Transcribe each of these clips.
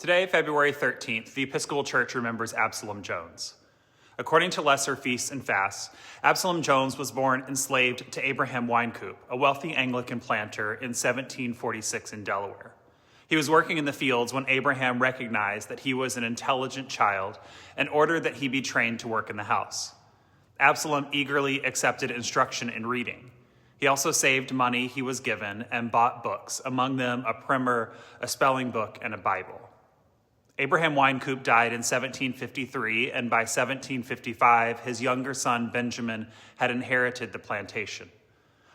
Today, February 13th, the Episcopal Church remembers Absalom Jones. According to lesser feasts and fasts, Absalom Jones was born enslaved to Abraham Winecoop, a wealthy Anglican planter, in 1746 in Delaware. He was working in the fields when Abraham recognized that he was an intelligent child and ordered that he be trained to work in the house. Absalom eagerly accepted instruction in reading. He also saved money he was given and bought books, among them a primer, a spelling book, and a Bible. Abraham Winecoop died in 1753, and by 1755, his younger son Benjamin had inherited the plantation.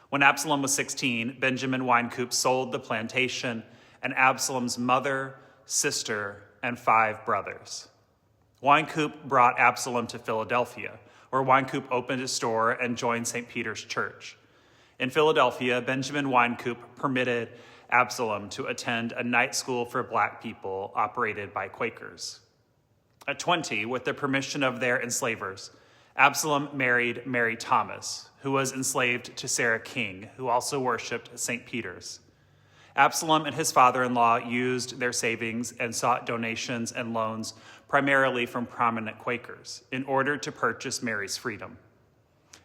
When Absalom was 16, Benjamin Winecoop sold the plantation and Absalom's mother, sister, and 5 brothers. Winecoop brought Absalom to Philadelphia, where Winecoop opened a store and joined St. Peter's Church. In Philadelphia, Benjamin Winecoop permitted Absalom to attend a night school for black people operated by Quakers. At 20, with the permission of their enslavers, Absalom married Mary Thomas, who was enslaved to Sarah King, who also worshiped at St. Peter's. Absalom and his father-in-law used their savings and sought donations and loans primarily from prominent Quakers in order to purchase Mary's freedom.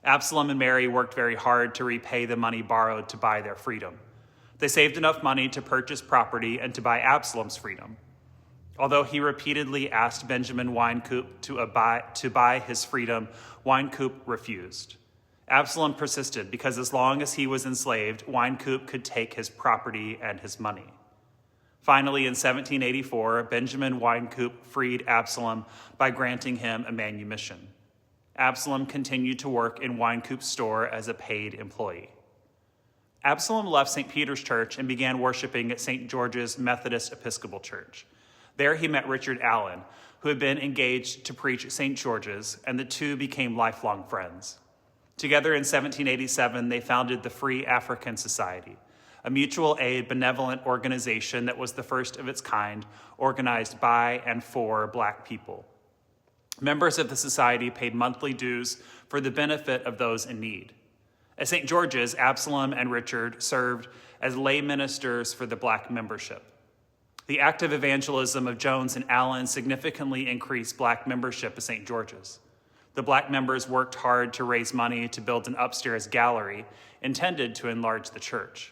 Absalom and Mary worked very hard to repay the money borrowed to buy their freedom. They saved enough money to purchase property and to buy Absalom's freedom. Although he repeatedly asked Benjamin Winecoop to buy his freedom, Winecoop refused. Absalom persisted because as long as he was enslaved, Winecoop could take his property and his money. Finally, in 1784, Benjamin Winecoop freed Absalom by granting him a manumission. Absalom continued to work in Winecoop's store as a paid employee. Absalom left St. Peter's Church and began worshiping at St. George's Methodist Episcopal Church. There he met Richard Allen, who had been engaged to preach at St. George's, and the two became lifelong friends. Together in 1787, they founded the Free African Society, a mutual aid benevolent organization that was the first of its kind, organized by and for black people. Members of the society paid monthly dues for the benefit of those in need. At St. George's, Absalom and Richard served as lay ministers for the black membership. The active evangelism of Jones and Allen significantly increased black membership at St. George's. The black members worked hard to raise money to build an upstairs gallery intended to enlarge the church.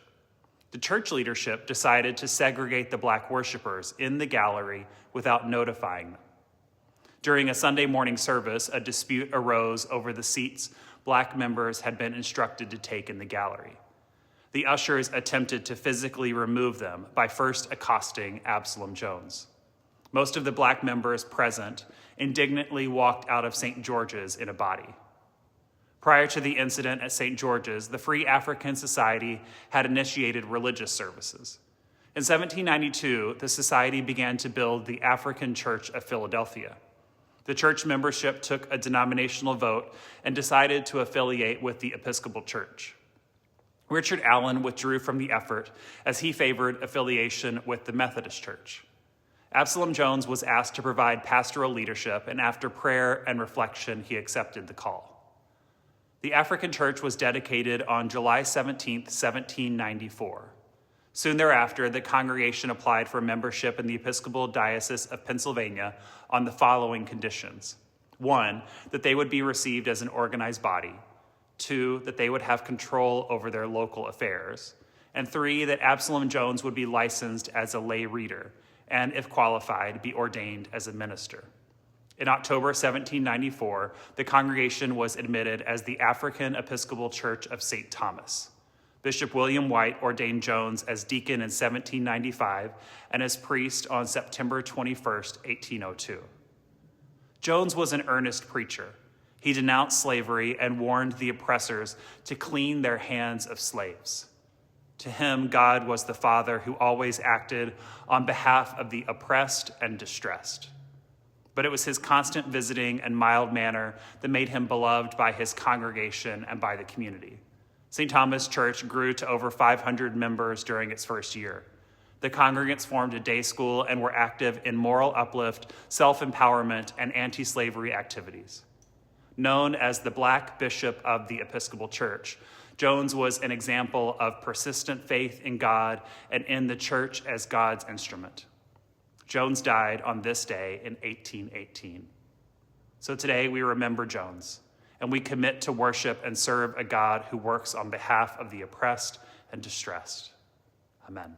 The church leadership decided to segregate the black worshipers in the gallery without notifying them. During a Sunday morning service, a dispute arose over the seats black members had been instructed to take in the gallery. The ushers attempted to physically remove them by first accosting Absalom Jones. Most of the black members present indignantly walked out of St. George's in a body. Prior to the incident at St. George's, the Free African Society had initiated religious services. In 1792, the society began to build the African Church of Philadelphia. The church membership took a denominational vote and decided to affiliate with the Episcopal Church. Richard Allen withdrew from the effort as he favored affiliation with the Methodist Church. Absalom Jones was asked to provide pastoral leadership, and after prayer and reflection, he accepted the call. The African Church was dedicated on July 17, 1794. Soon thereafter, the congregation applied for membership in the Episcopal Diocese of Pennsylvania on the following conditions. 1, that they would be received as an organized body. 2, that they would have control over their local affairs. And 3, that Absalom Jones would be licensed as a lay reader, and if qualified, be ordained as a minister. In October 1794, the congregation was admitted as the African Episcopal Church of St. Thomas. Bishop William White ordained Jones as deacon in 1795 and as priest on September 21, 1802. Jones was an earnest preacher. He denounced slavery and warned the oppressors to clean their hands of slaves. To him, God was the Father who always acted on behalf of the oppressed and distressed. But it was his constant visiting and mild manner that made him beloved by his congregation and by the community. St. Thomas Church grew to over 500 members during its first year. The congregants formed a day school and were active in moral uplift, self-empowerment, and anti-slavery activities. Known as the Black Bishop of the Episcopal Church, Jones was an example of persistent faith in God and in the church as God's instrument. Jones died on this day in 1818. So today we remember Jones, and we commit to worship and serve a God who works on behalf of the oppressed and distressed. Amen.